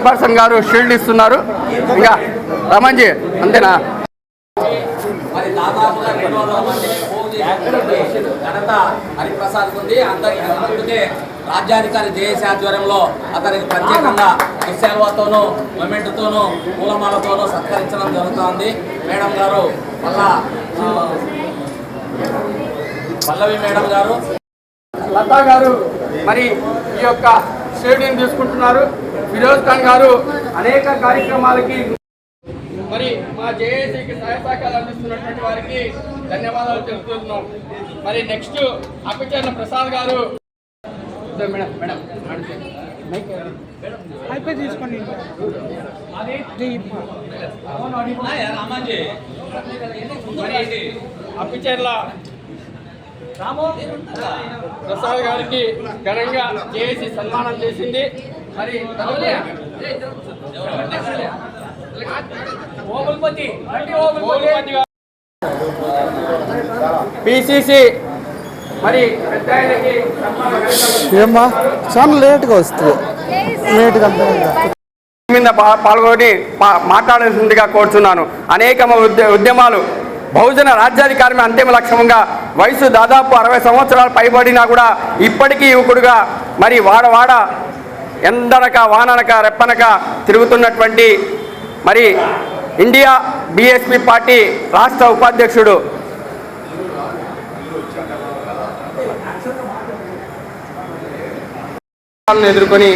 Chairperson గారు shield ఇస్తున్నారు. ఇంకా రమణ్జీ అంతేనా? మరి దాదాపుగా 200 మందిని పోగు చేసినటువంటి ఘనత హరిప్రసాద్ ఉంది. అందుకే రాజ్యాధికారి జేఏసీ ఆధ్వర్యంలో అతనికి ప్రత్యేకంగా నిశ్చలతోనూ మొమెంట్తోనూ పూలమాలతోనూ సత్కరించడం జరుగుతోంది. మేడం గారు పల్లవి మేడం గారు, లతా గారు మరి ఈ యొక్క షేడింగ్ తీసుకుంటున్నారు. ఫిరోజ్ ఖాన్ గారు అనేక కార్యక్రమాలకి మరి మా జేఏసీకి సహాయ సహకారాలు అందిస్తున్నటువంటి వారికి ధన్యవాదాలు తెలుపుతున్నాం. మరి నెక్స్ట్ అప్పిచర్ల ప్రసాద్ గారు తీసుకోండి. అప్పిచర్ల ప్రసాద్ గారికి ఘనంగా జేఏసీ సన్మానం చేసింది. మరి పిసిసి మరి ఏమ్మా చాలా లేట్గా వస్తుంది, లేట్గా మీద పాల్గొని మాట్లాడాల్సిందిగా కోరుతున్నాను. అనేక ఉద్యమాలు బహుజన రాజ్యాధికారమే అంతిమ లక్ష్యంగా వయసు దాదాపు 60 సంవత్సరాలు పైబడినా కూడా ఇప్పటికీ యువకుడుగా మరి వాడవాడ ఎండనక వాననక రెప్పనక తిరుగుతున్నటువంటి మరి ఇండియా బీఎస్పీ పార్టీ రాష్ట్ర ఉపాధ్యక్షుడు ఎదుర్కొని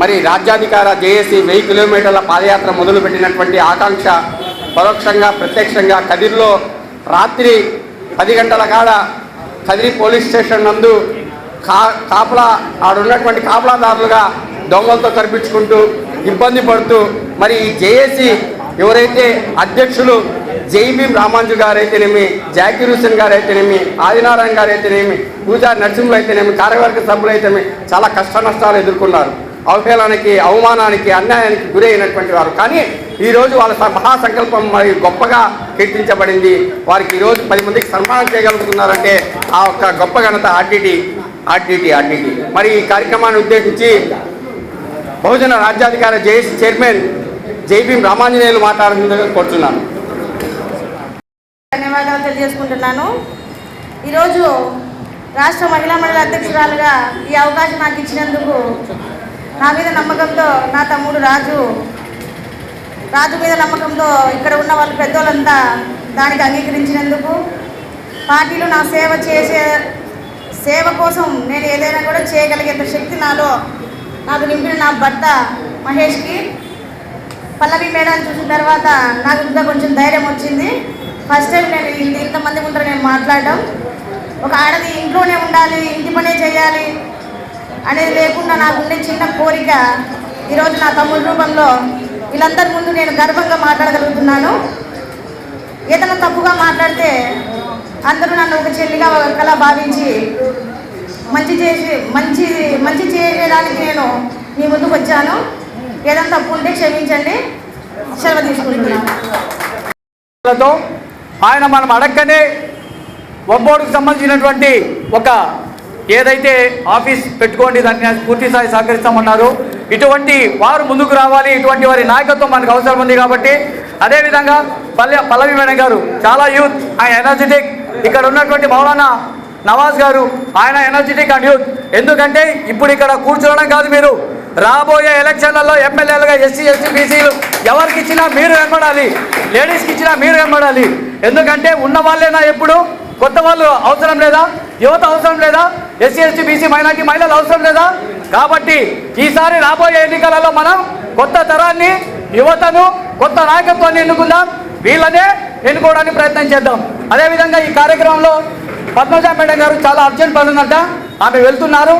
మరి రాజ్యాధికార జేఏసీ 1000 కిలోమీటర్ల పాదయాత్ర మొదలుపెట్టినటువంటి ఆకాంక్ష పరోక్షంగా ప్రత్యక్షంగా కదిరిలో రాత్రి 10 గంటల కాడ కదిరి పోలీస్ స్టేషన్ నందు కాపలా ఆడున్నటువంటి కాపలాదారులుగా దొంగలతో కనిపించుకుంటూ ఇబ్బంది పడుతూ మరి ఈ జేఏసీ ఎవరైతే అధ్యక్షులు జైబీం రామాంజు గారు అయితేనేమి, జాకీర్ హుసేన్ గారు అయితేనేమి, ఆదినారాయణ గారు అయితేనేమి, పూజారి నరసింహులు అయితేనేమి, కార్యవర్గ సభ్యులు అయితేనేమి చాలా కష్ట నష్టాలు ఎదుర్కొన్నారు. అవహేళనకి, అవమానానికి, అన్యాయానికి గురైనటువంటి వారు. కానీ ఈరోజు వాళ్ళ మహాసంకల్పం మరి గొప్పగా కీర్తించబడింది. వారికి ఈరోజు 10 మందికి సన్మానం చేయగలుగుతున్నారంటే ఆ ఒక్క గొప్ప ఘనత ఆర్టీటీ. మరి ఈ కార్యక్రమాన్ని ఉద్దేశించి బహుజన రాజ్యాధికార జేఏసీ చైర్మన్ జైబీం రామాంజనేయులు మాట్లాడుతుందని కోరుతున్నాను. ధన్యవాదాలు తెలియజేసుకుంటున్నాను. ఈరోజు రాష్ట్ర మహిళా మండలి అధ్యక్షురాలుగా ఈ అవకాశం నాకు ఇచ్చినందుకు నా మీద నమ్మకంతో నా తమ్ముడు రాజు మీద నమ్మకంతో ఇక్కడ ఉన్న వాళ్ళు పెద్దోళ్ళంతా దానికి అంగీకరించినందుకు, పార్టీలో నా సేవ కోసం నేను ఏదైనా కూడా చేయగలిగేంత శక్తి నాకు నింపిన నా భర్త మహేష్కి, పల్లవి మేడాన్ని చూసిన తర్వాత నాకు ఇంకా కొంచెం ధైర్యం వచ్చింది. ఫస్ట్ టైం నేను ఇంతమంది ముందర నేను మాట్లాడడం. ఒక ఆడది ఇంట్లోనే ఉండాలి, ఇంటి పనే చేయాలి అనేది లేకుండా నాకుండే చిన్న కోరిక ఈరోజు నా తమ్ముడి రూపంలో వీళ్ళందరి ముందు నేను గర్వంగా మాట్లాడగలుగుతున్నాను. ఏదైనా తప్పుగా మాట్లాడితే అందరూ నన్ను ఒక చెల్లిగా ఒకలా భావించి మంచి చేయడానికి నేను మీ ముందుకు వచ్చాను. ఏదైనా తప్పు ఉంటే క్షమించండి. సెలవు తీసుకుంటున్నాను. ఆయన మనం అడగనే ఒబ్బోడుకు సంబంధించినటువంటి ఒక ఏదైతే ఆఫీస్ పెట్టుకోండి దాన్ని పూర్తి స్థాయి సహకరిస్తామన్నారు. ఇటువంటి వారు ముందుకు రావాలి, ఇటువంటి వారి నాయకత్వం మనకు అవసరం ఉంది. కాబట్టి అదేవిధంగా పల్లవి మేడం గారు చాలా యూత్, ఆయన ఎనర్జెటిక్. ఇక్కడ ఉన్నటువంటి మౌలానా నవాజ్ గారు ఆయన ఎనర్జెటిక్ అండ్ యూత్. ఎందుకంటే ఇప్పుడు ఇక్కడ కూర్చోవడం కాదు, మీరు రాబోయే ఎలక్షన్లలో ఎమ్మెల్యేలుగా ఎస్సీ బీసీలు ఎవరికి ఇచ్చినా మీరు వెంబడాలి, లేడీస్కి ఇచ్చినా మీరు వెంబడాలి. ఎందుకంటే ఉన్న వాళ్ళేనా, ఎప్పుడు కొత్త వాళ్ళు అవసరం లేదా, యువత అవసరం లేదా, ఎస్సీ బీసీ మైనార్టీ మహిళలు అవసరం లేదా? కాబట్టి ఈసారి రాబోయే ఎన్నికలలో మనం కొత్త తరాన్ని, యువతను, కొత్త నాయకత్వాన్ని ఎన్నుకుందాం. వీళ్ళనే ఎన్నుకోవడానికి ప్రయత్నం చేద్దాం. అదేవిధంగా ఈ కార్యక్రమంలో పద్మజ మేడం గారు చాలా అర్జెంట్ పని ఉందంట, ఆమె వెళ్తున్నారు.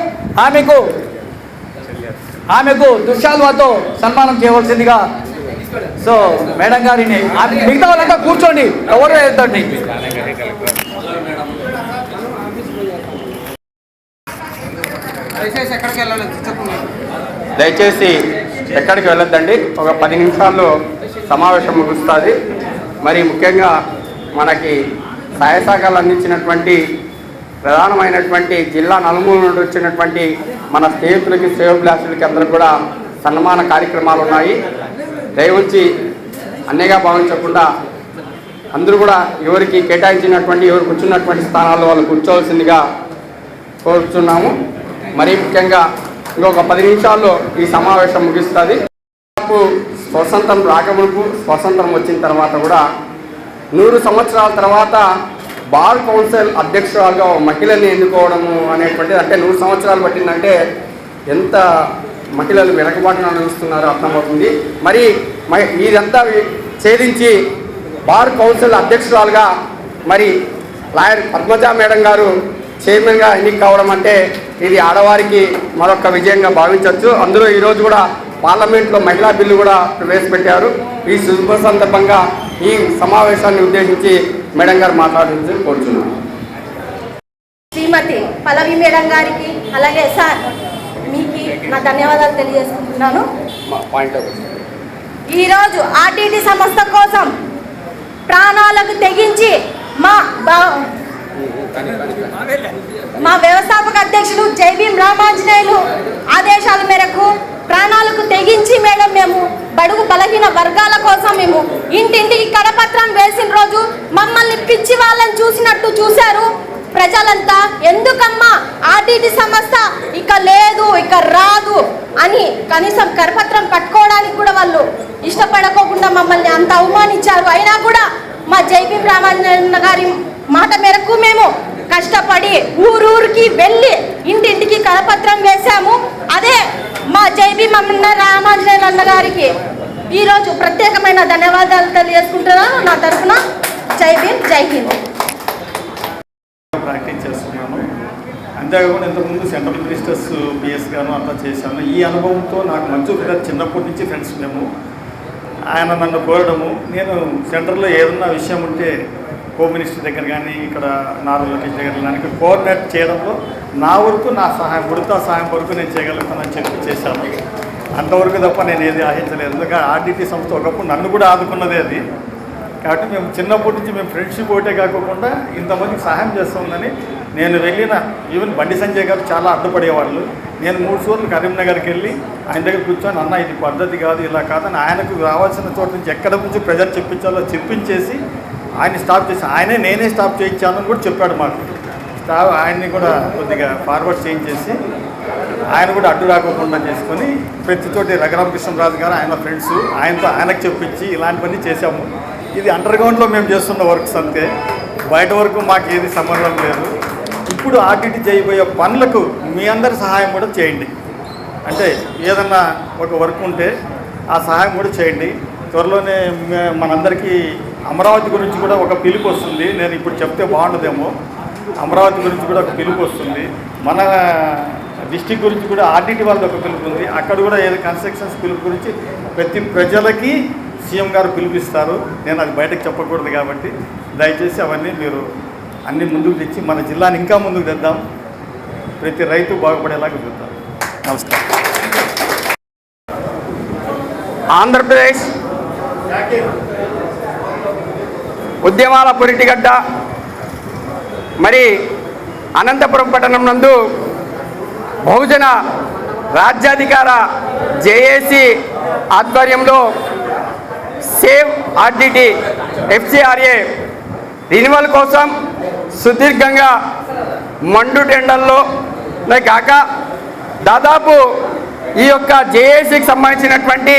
ఆమెకు దుశ్శాల్వాతో సన్మానం చేయవలసిందిగా. సో మేడం గారిని మిగతా వాళ్ళంతా కూర్చోండి, ఎవరు వెళ్తండి. దయచేసి ఎక్కడికి వెళ్ళొద్దండి. ఒక 10 నిమిషాల్లో సమావేశం ముగుస్తుంది. మరి ముఖ్యంగా మనకి సహాయ సహకారాలు అందించినటువంటి ప్రధానమైనటువంటి జిల్లా నలుమూల నుండి వచ్చినటువంటి మన స్నేహితులకి, శ్రేయోభిలాషులకి అందరూ కూడా సన్మాన కార్యక్రమాలు ఉన్నాయి. దయవుంచి అన్నేగా భావించకుండా అందరూ కూడా ఎవరికి కేటాయించినటువంటి ఎవరు కూర్చున్నటువంటి స్థానాల్లో వాళ్ళు కూర్చోవలసిందిగా కోరుతున్నాము. మరీ ముఖ్యంగా ఇంకొక 10 నిమిషాల్లో ఈ సమావేశం ముగిస్తుంది. స్వతంత్రం రాకమునుపు స్వతంత్రం వచ్చిన తర్వాత కూడా 100 సంవత్సరాల తర్వాత బార్ కౌన్సిల్ అధ్యక్షురాలుగా మహిళల్ని ఎన్నుకోవడము అనేటువంటిది, అంటే 100 సంవత్సరాలు పట్టిందంటే ఎంత మహిళలు వెనకబాటును అనుభవిస్తున్నారో అర్థమవుతుంది. మరి ఇదంతా ఛేదించి బార్ కౌన్సిల్ అధ్యక్షురాలుగా మరి లాయర్ పద్మజ మేడం గారు చైర్మన్గా ఎన్నిక కావడం అంటే ఇది ఆడవారికి మరొక విజయంగా భావించవచ్చు. అందులో ఈరోజు కూడా పార్లమెంట్లో మహిళా బిల్లు కూడా ప్రవేశపెట్టారు. ఈ శుభ సందర్భంగా ఈ సమావేశాన్ని ఉద్దేశించి మేడం గారు మాట్లాడాలని కోరుతున్నాను. శ్రీమతి పల్లవి మేడం గారికి అలాగే సార్ మీకు నా ధన్యవాదాలు తెలియజేసుకుంటున్నాను. ఈరోజు ఆర్టీటీ సంస్థ కోసం ప్రాణాలకు తెగించి మా వ్యవస్థాపక అధ్యక్షులు జైభీం రామాంజనేయులు ఆదేశాల మేరకు ప్రాణాలకు తెగించి మేడం మేము బడుగు బలహీన వర్గాల కోసం మేము ఇంటింటికి కరపత్రం వేసిన రోజు మమ్మల్ని పిచ్చి వాళ్ళని చూసినట్టు చూశారు ప్రజలంతా. ఎందుకమ్మా ఆర్టీటీ సంస్థ ఇక లేదు ఇక రాదు అని కనీసం కరపత్రం పట్టుకోవడానికి కూడా వాళ్ళు ఇష్టపడకోకుండా మమ్మల్ని అంత అవమానించారు. అయినా కూడా మా జైభీం రామాంజనేయులు గారి మాట మేరకు మేము కష్టపడి ఊరూరికి వెళ్ళి ఇంటింటికి కరపత్రం వేశాము. అదే మా జైభీం రామాంజనేయులు అన్న గారికి ఈరోజు ప్రత్యేకమైన ధన్యవాదాలు తెలియజేసుకుంటున్నాను. నా తరఫున జై భీమ్, జై హింద్. ప్రాక్టీస్ చేస్తున్నాను. అంతేకాకుండా ఇంతకుముందు సెంట్రల్ మినిస్టర్స్ పిఎస్ గాను అంతా చేశాను. ఈ అనుభవంతో నాకు మంచు చిన్నప్పటి నుంచి ఫ్రెండ్స్ మేము. ఆయన నన్ను కోరడము, నేను సెంటర్లో ఏదన్నా విషయం ఉంటే హోమ్ మినిస్టర్ దగ్గర కానీ ఇక్కడ నారా లోకేష్ దగ్గర కానీ కోఆర్డినేట్ చేయడంలో నా వరకు నా సహాయం ఉడతా సహాయం వరకు నేను చేయగలుగుతానని చెప్పి చేశాను. అంతవరకు తప్ప నేను ఏది ఆశించలేదు. ఎందుకంటే ఆర్టీటీ సంస్థ ఒకప్పుడు నన్ను కూడా ఆదుకున్నదే అది. కాబట్టి మేము చిన్నప్పటి నుంచి మేము ఫ్రెండ్షిప్ ఒకటే కాకుండా ఇంతమందికి సహాయం చేస్తుందని నేను వెళ్ళిన ఈవెన్ బండి సంజయ్ గారు చాలా అడ్డుపడేవాళ్ళు. నేను 3 సార్లు కరీంనగర్కి వెళ్ళి ఆయన దగ్గర కూర్చొని అన్న ఇది పద్ధతి కాదు ఇలా కాదని ఆయనకు రావాల్సిన చోట నుంచి ఎక్కడ నుంచి ప్రజలు చెప్పించాలో చెప్పించేసి ఆయన స్టాప్ చేసి నేనే స్టాప్ చేయించానని కూడా చెప్పాడు మాకు. ఆయన్ని కూడా కొద్దిగా ఫార్వర్డ్ చేయించేసి ఆయన కూడా అడ్డు రాకోకుండా చేసుకొని ప్రతి చోటి రఘురామకృష్ణరాజు గారు ఆయన ఫ్రెండ్స్ ఆయనకు చెప్పించి ఇలాంటివన్నీ చేశాము. ఇది అండర్గ్రౌండ్లో మేము చేస్తున్న వర్క్స్ అంతే, బయట వరకు మాకు ఏది సంబంధం లేదు. ఇప్పుడు ఆర్టీటీ చేయబోయే పనులకు మీ అందరి సహాయం కూడా చేయండి. అంటే ఏదన్నా ఒక వర్క్ ఉంటే ఆ సహాయం కూడా చేయండి. త్వరలోనే మనందరికీ అమరావతి గురించి కూడా ఒక పిలుపు వస్తుంది. నేను ఇప్పుడు చెప్తే బాగుండదేమో. అమరావతి గురించి కూడా ఒక పిలుపు వస్తుంది. మన డిస్టిక్ గురించి కూడా ఆర్టీటీ వాళ్ళది ఒక పిలుపు ఉంది. అక్కడ కూడా ఏదో కన్స్ట్రక్షన్స్ పిలుపు గురించి ప్రతి ప్రజలకి సీఎం గారు పిలిపిస్తారు. నేను అది బయటకు చెప్పకూడదు కాబట్టి దయచేసి అవన్నీ మీరు అన్ని ముందుకు తెచ్చి మన జిల్లాని ఇంకా ముందుకు తెద్దాం. ప్రతి రైతు బాగుపడేలాగా చూద్దాం. నమస్కారం. ఆంధ్రప్రదేశ్ ఉద్యమాల పురిటిగడ్డ మరి అనంతపురం పట్టణం నందు బహుజన రాజ్యాధికార జేఏసీ ఆధ్వర్యంలో సేవ్ ఆర్టీటీ ఎఫ్సిఆర్ఏ రినివల్ కోసం సుదీర్ఘంగా మండుటెండల్లో కాక దాదాపు ఈ యొక్క జేఏసీకి సంబంధించినటువంటి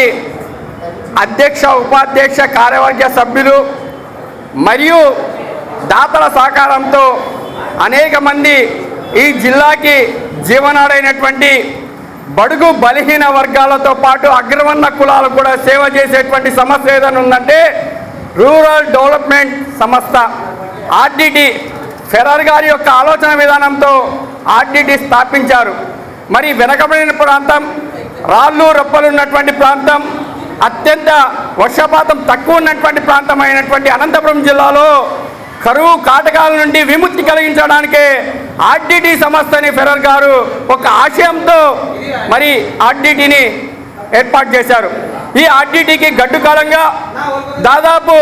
అధ్యక్ష ఉపాధ్యక్ష కార్యవర్గ సభ్యులు మరియు దాతల సహకారంతో అనేక మంది ఈ జిల్లాకి జీవనాడైనటువంటి బడుగు బలహీన వర్గాలతో పాటు అగ్రవర్ణ కులాలకు కూడా సేవ చేసేటువంటి సంస్థ ఏదైనా ఉందంటే రూరల్ డెవలప్మెంట్ సంస్థ ఆర్టీటీ. ఫెరర్ గారి యొక్క ఆలోచన విధానంతో ఆర్టీటీ స్థాపించారు. మరి వెనకబడిన ప్రాంతం, రాళ్ళు రొప్పలు ఉన్నటువంటి ప్రాంతం, అత్యంత వర్షపాతం తక్కువ ఉన్నటువంటి ప్రాంతం అయినటువంటి అనంతపురం జిల్లాలో కరువు కాటకాల నుండి విముక్తి కలిగించడానికే ఆర్టీటీ సంస్థని ఫెరర్ గారు ఒక ఆశయంతో మరి ఆర్టీటీని ఏర్పాటు చేశారు. ఈ ఆర్టీటీకి గడ్డు కాలంగా దాదాపు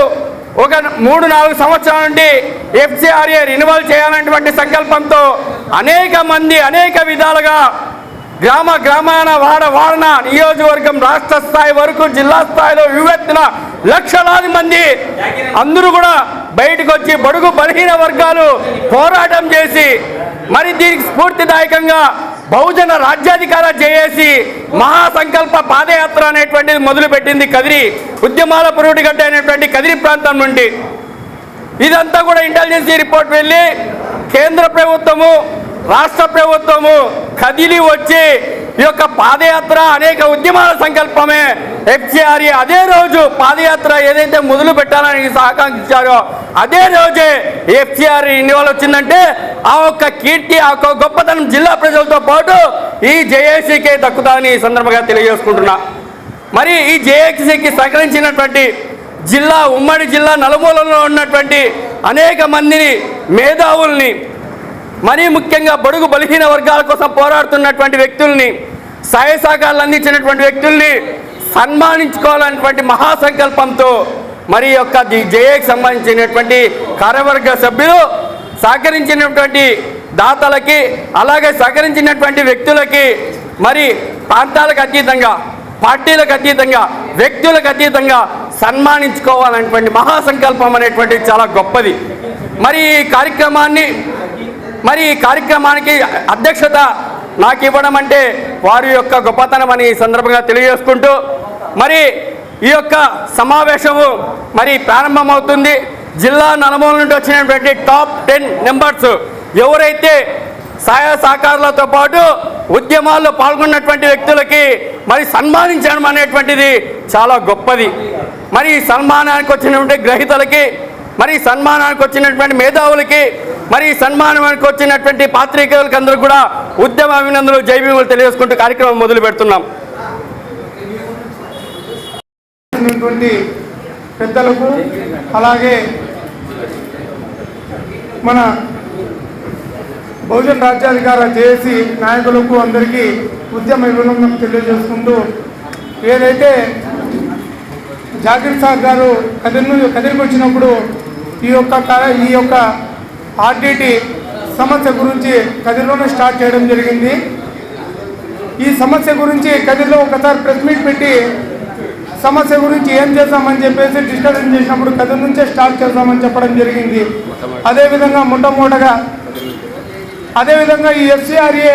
ఒక 3-4 సంవత్సరాల నుండి ఎఫ్సిఆర్ఏ రినివల్ చేయాలనేటువంటి సంకల్పంతో అనేక మంది అనేక విధాలుగా గ్రామాన వాడన నియోజకవర్గం రాష్ట్ర స్థాయి వరకు జిల్లా స్థాయిలో వివెత్తిన లక్షలాది మంది అందరూ కూడా బయటకు వచ్చి బడుగు బలహీన వర్గాలు పోరాటం చేసి మరి దీనికి స్ఫూర్తిదాయకంగా బహుజన రాజ్యాధికార జేఏసీ మహాసంకల్ప పాదయాత్ర అనేటువంటిది మొదలుపెట్టింది కదిరి ఉద్యమాల పురుటిగడ్డ అనేటువంటి కదిరి ప్రాంతం నుండి. ఇదంతా కూడా ఇంటెలిజెన్సీ రిపోర్ట్ వెళ్ళి కేంద్ర ప్రభుత్వము రాష్ట్ర ప్రభుత్వము కదిలి వచ్చి ఈ యొక్క పాదయాత్ర అనేక ఉద్యమాల సంకల్పమే FCRA అదే రోజు పాదయాత్ర ఏదైతే మొదలు పెట్టాలని ఆకాంక్షించారో అదే రోజే FCRA ఇన్వాల్వ్ వచ్చిందంటే ఆ ఒక్క కీర్తి ఆ ఒక్క గొప్పతనం జిల్లా ప్రజలతో పాటు ఈ జేఏసీకే దక్కుతాని ఈ సందర్భంగా తెలియజేసుకుంటున్నా. మరి ఈ జేఏసీకి సహకరించినటువంటి ఉమ్మడి జిల్లా నలుమూలలో ఉన్నటువంటి అనేక మందిని మేధావుల్ని మరీ ముఖ్యంగా బడుగు బలహీన వర్గాల కోసం పోరాడుతున్నటువంటి వ్యక్తుల్ని సహాయ సహకారాలు అందించినటువంటి వ్యక్తుల్ని సన్మానించుకోవాలన్నటువంటి మహాసంకల్పంతో మరి యొక్క జేఏకి సంబంధించినటువంటి కార్యవర్గ సభ్యులు సహకరించినటువంటి దాతలకి అలాగే సహకరించినటువంటి వ్యక్తులకి మరి ప్రాంతాలకు అతీతంగా పార్టీలకు అతీతంగా వ్యక్తులకు అతీతంగా సన్మానించుకోవాలనేటువంటి మహాసంకల్పం అనేటువంటిది చాలా గొప్పది. మరి ఈ కార్యక్రమానికి అధ్యక్షత నాకు ఇవ్వడం అంటే వారి యొక్క గొప్పతనం అని ఈ సందర్భంగా తెలియజేసుకుంటూ మరి ఈ యొక్క సమావేశము మరి ప్రారంభమవుతుంది. జిల్లా నలుమూల నుండి వచ్చినటువంటి టాప్ 10 మెంబర్స్ ఎవరైతే సహాయ సహకారాలతో పాటు ఉద్యమాల్లో పాల్గొన్నటువంటి వ్యక్తులకి మరి సన్మానించడం అనేటువంటిది చాలా గొప్పది. మరి ఈ సన్మానానికి వచ్చినటువంటి గ్రహీతలకి మరి సన్మానానికి వచ్చినటువంటి మేధావులకి మరి సన్మానానికి వచ్చినటువంటి పాత్రికేయులకి అందరూ కూడా ఉద్యమ అభినందనలు జైభీములు తెలియజేసుకుంటూ కార్యక్రమం మొదలు పెడుతున్నాం. పెద్దలకు అలాగే మన బహుజన రాజ్యాధికార జేఏసీ నాయకులకు అందరికీ ఉద్యమ అభినందనలు తెలియజేసుకుంటూ ఏదైతే జాకిర్ సార్ గారు కదిరికి వచ్చినప్పుడు ఈ యొక్క ఆర్టీటీ సమస్య గురించి కదిరిలోనే స్టార్ట్ చేయడం జరిగింది. ఈ సమస్య గురించి కదిరిలో ఒకసారి ప్రెస్ మీట్ పెట్టి సమస్య గురించి ఏం చేద్దామని చెప్పేసి డిస్కషన్ చేసినప్పుడు కదిరి నుంచే స్టార్ట్ చేద్దామని చెప్పడం జరిగింది. అదేవిధంగా ఈ FCRA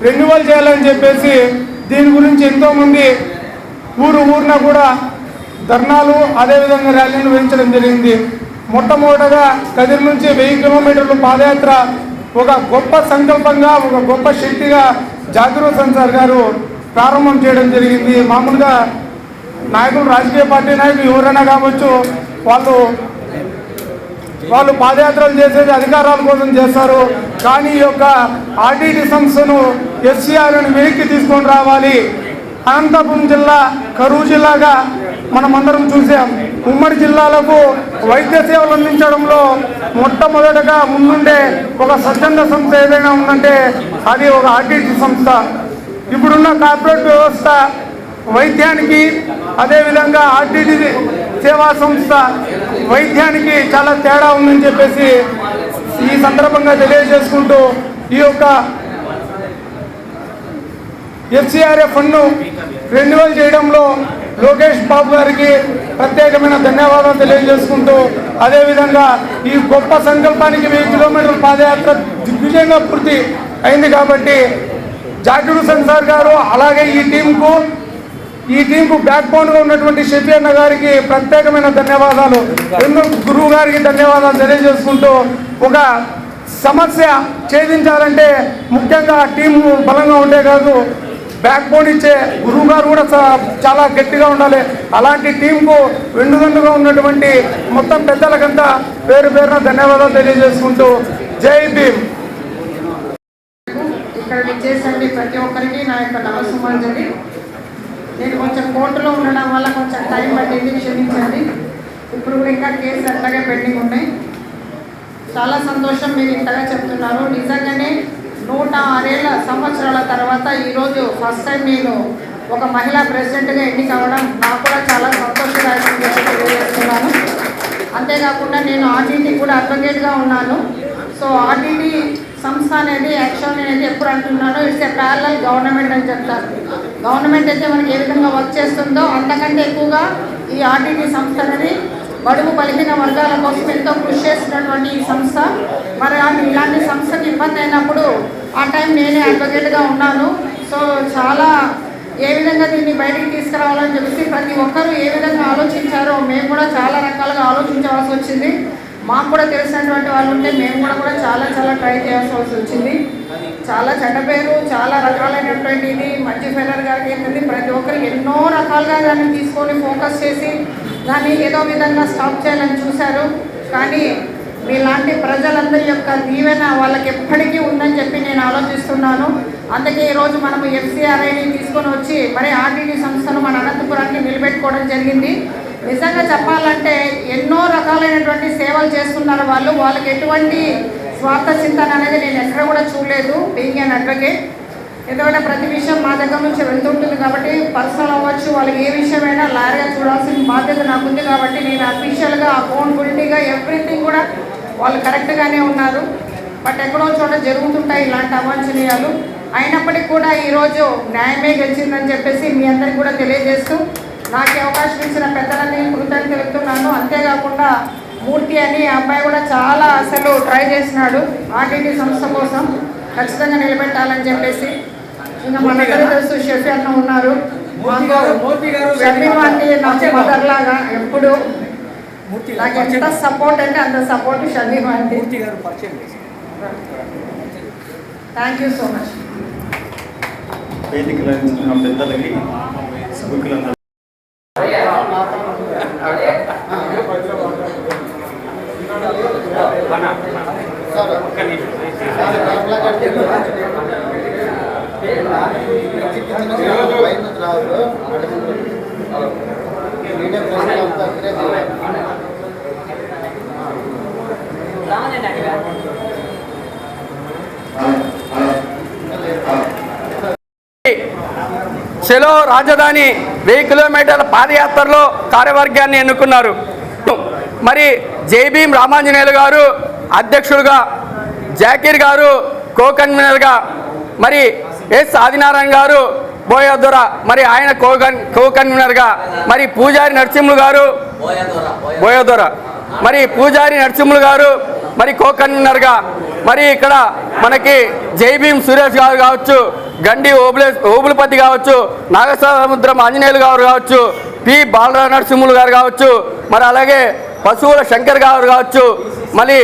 రెన్యువల్ చేయాలని చెప్పేసి దీని గురించి ఎంతోమంది ఊరున కూడా ధర్నాలు అదేవిధంగా ర్యాలీలు నిర్వహించడం జరిగింది. మొట్టమొదటగా కదిరి నుంచి 1000 కిలోమీటర్లు పాదయాత్ర ఒక గొప్ప సంకల్పంగా ఒక గొప్ప శక్తిగా జాకిర్ హుస్సేన్ సార్ గారు ప్రారంభం చేయడం జరిగింది. మామూలుగా నాయకులు రాజకీయ పార్టీ నాయకులు ఎవరైనా కావచ్చు వాళ్ళు పాదయాత్రలు చేసేది అధికారాల కోసం చేస్తారు. కానీ ఈ యొక్క ఆర్టీటీ సంస్థను FCRAను వెనక్కి తీసుకొని రావాలి. అనంతపురం జిల్లా కరూరు జిల్లాగా మనమందరం చూసాం. ఉమ్మడి జిల్లాలకు వైద్య సేవలు అందించడంలో మొట్టమొదటగా ముందుండే ఒక స్వచ్ఛంద సంస్థ ఏదైనా ఉందంటే అది ఒక ఆర్టీటీ సంస్థ. ఇప్పుడున్న కార్పొరేట్ వ్యవస్థ వైద్యానికి అదేవిధంగా ఆర్టీటీ సేవా సంస్థ వైద్యానికి చాలా తేడా ఉందని చెప్పేసి ఈ సందర్భంగా తెలియజేసుకుంటూ ఈ యొక్క FCRA ఫండ్ను రెన్యువల్ చేయడంలో లోకేష్ బాబు గారికి ప్రత్యేకమైన ధన్యవాదాలు తెలియజేసుకుంటూ అదేవిధంగా ఈ గొప్ప సంకల్పానికి 1000 కిలోమీటర్ల పాదయాత్ర దిగ్విజయంగా పూర్తి అయింది కాబట్టి జాకిర్ హుస్సేన్ సార్ గారు అలాగే ఈ టీంకు బ్యాక్ బోన్గా ఉన్నటువంటి షఫీ అన్న గారికి ప్రత్యేకమైన ధన్యవాదాలు, గురువు గారికి ధన్యవాదాలు తెలియజేసుకుంటూ ఒక సమస్య ఛేదించాలంటే ముఖ్యంగా టీము బలంగా ఉండే కాదు బ్యాక్ బోన్ ఇచ్చే గురువు గారు కూడా చాలా గట్టిగా ఉండాలి. అలాంటి టీంకు వెన్నుదన్నుగా ఉన్నటువంటి మొత్తం పెద్దలకంతా పేరున ధన్యవాదాలు తెలియజేసుకుంటూ జై భీమ్. ఇక్కడ విచ్చేసండి ప్రతి ఒక్కరికి నా యొక్క నమస్సుమాంజలి. నేను కొంచెం కోర్టులో ఉండడం వల్ల కొంచెం టైం పట్టింది, క్షమించండి. ఇప్పుడు కూడా ఇంకా కేసు అట్లాగే పెండింగ్ ఉన్నాయి. చాలా సంతోషం మీరు ఇంతగా చెప్తున్నారు. నిజంగానే 106 సంవత్సరాల తర్వాత ఈరోజు ఫస్ట్ టైం నేను ఒక మహిళా ప్రెసిడెంట్గా ఎన్నికవ్వడం నాకు కూడా చాలా సంతోషదాయకంగా తెలియజేస్తున్నాను. అంతేకాకుండా నేను ఆర్టీటీ కూడా అడ్వకేట్గా ఉన్నాను. సో ఆర్టీటీ సంస్థ అనేది యాక్షన్ అనేది ఎప్పుడు అంటున్నానో ఇట్స్ ఏ ప్యారలల్ గవర్నమెంట్ అని చెప్తారు. గవర్నమెంట్ అయితే మనకి ఏ విధంగా వర్క్ చేస్తుందో అంతకంటే ఎక్కువగా ఈ ఆర్టీటీ సంస్థ అనేది బడుగు బలిగిన వర్గాల కోసం ఎంతో కృషి చేస్తున్నటువంటి ఈ సంస్థ. మరి ఇలాంటి సంస్థకి ఇబ్బంది అయినప్పుడు ఆ టైం నేనే అడ్వకేట్గా ఉన్నాను. సో చాలా ఏ విధంగా దీన్ని బయటికి తీసుకురావాలని చెప్పేసి ప్రతి ఒక్కరూ ఏ విధంగా ఆలోచించారో మేము కూడా చాలా రకాలుగా ఆలోచించవలసి వచ్చింది. మాకు కూడా తెలిసినటువంటి వాళ్ళు ఉంటే మేము కూడా చాలా ట్రై చేయాల్సి వచ్చింది. చాలా చెడ్డ పేరు, చాలా రకాలైనటువంటి ఇది మంచి ఫెయిలర్ గారికి ఏంటంటే ప్రతి ఒక్కరికి ఎన్నో రకాలుగా దాన్ని తీసుకొని ఫోకస్ చేసి దాన్ని ఏదో విధంగా స్టాప్ చేయాలని చూశారు. కానీ మీలాంటి ప్రజలందరి యొక్క దీవెన వాళ్ళకి ఎప్పటికీ ఉందని చెప్పి నేను ఆలోచిస్తున్నాను. అందుకే ఈరోజు మనము ఎఫ్సిఆర్ఐని తీసుకొని వచ్చి మరి ఆర్టీటీ సంస్థను మన అనంతపురానికి నిలబెట్టుకోవడం జరిగింది. నిజంగా చెప్పాలంటే ఎన్నో రకాలైనటువంటి సేవలు చేస్తున్నారు వాళ్ళు. వాళ్ళకి ఎటువంటి స్వార్థ చింతన అనేది నేను ఎక్కడ కూడా చూడలేదు బీయింగ్ అన్ అడ్వకేట్. ఎందుకంటే ప్రతి విషయం మా దగ్గర నుంచి వెళ్తుంటుంది కాబట్టి పర్సనల్ అవ్వచ్చు, వాళ్ళకి ఏ విషయమైనా లాయర్గా చూడాల్సిన బాధ్యత నాకుంది కాబట్టి నేను అఫీషియల్గా అకౌంటబిలిటీగా ఎవ్రీథింగ్ కూడా వాళ్ళు కరెక్ట్గానే ఉన్నారు. బట్ ఎక్కడో చోట జరుగుతుంటాయి ఇలాంటి అవాంఛనీయాలు. అయినప్పటికీ కూడా ఈరోజు న్యాయమే గెలిచిందని చెప్పేసి మీ అందరికీ కూడా తెలియజేస్తూ నాకు అవకాశం ఇచ్చిన పెద్దలని కృతజ్ఞతలు చెప్తున్నాను. అంతేకాకుండా మూర్తి అని అబ్బాయి కూడా చాలా అసలు ట్రై చేసినాడు ఆర్టీటీ సంస్థ కోసం ఖచ్చితంగా నిలబెట్టాలని చెప్పేసి. ఇంకా మనందరూ తెలుసు షెఫీ అన్న ఉన్నారు, షమీమా అంటే నాకు మదర్ లాగా ఎప్పుడు నాకు ఎంత సపోర్ట్ అంటే అంత సపోర్ట్ షమీమా అంటే. Thank you so much. వేదికలో పెద్దలకి సభకులందరూ చెలో రాజధాని 1000 కిలోమీటర్ల పాదయాత్రలో కార్యవర్గాన్ని ఎన్నుకున్నారు. మరి జై భీమ్ రామాంజనేయులు గారు అధ్యక్షులుగా, జాకీర్ గారు కో కన్వీనర్గా, మరి ఎస్ ఆదినారాయణ గారు బోయదొర మరి ఆయన కో కన్వీనర్గా, మరి పూజారి నరసింహులు గారు బోయదొర మరి పూజారి నరసింహులు గారు మరి కో కన్వీనర్గా, మరి ఇక్కడ మనకి జై భీమ్ సురేష్ గారు కావచ్చు, గండి ఓబులపతి కావచ్చు, నాగసముద్రం ఆంజనేయులు గారు కావచ్చు, పి బాలరా నరసింహులు గారు కావచ్చు, మరి అలాగే పశువుల శంకర్ గారు కావచ్చు, మళ్ళీ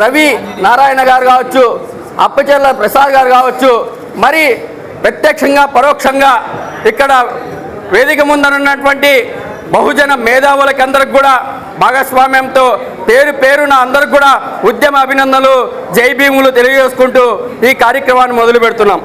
రవి నారాయణ గారు కావచ్చు, అప్పచెల్ల ప్రసాద్ గారు కావచ్చు, మరి ప్రత్యక్షంగా పరోక్షంగా ఇక్కడ వేదిక ముందనున్నటువంటి బహుజన మేధావులకి అందరికి కూడా భాగస్వామ్యంతో పేరున అందరికి కూడా ఉద్యమ అభినందనలు, జై భీములు తెలియజేసుకుంటూ ఈ కార్యక్రమాన్ని మొదలు పెడుతున్నాం.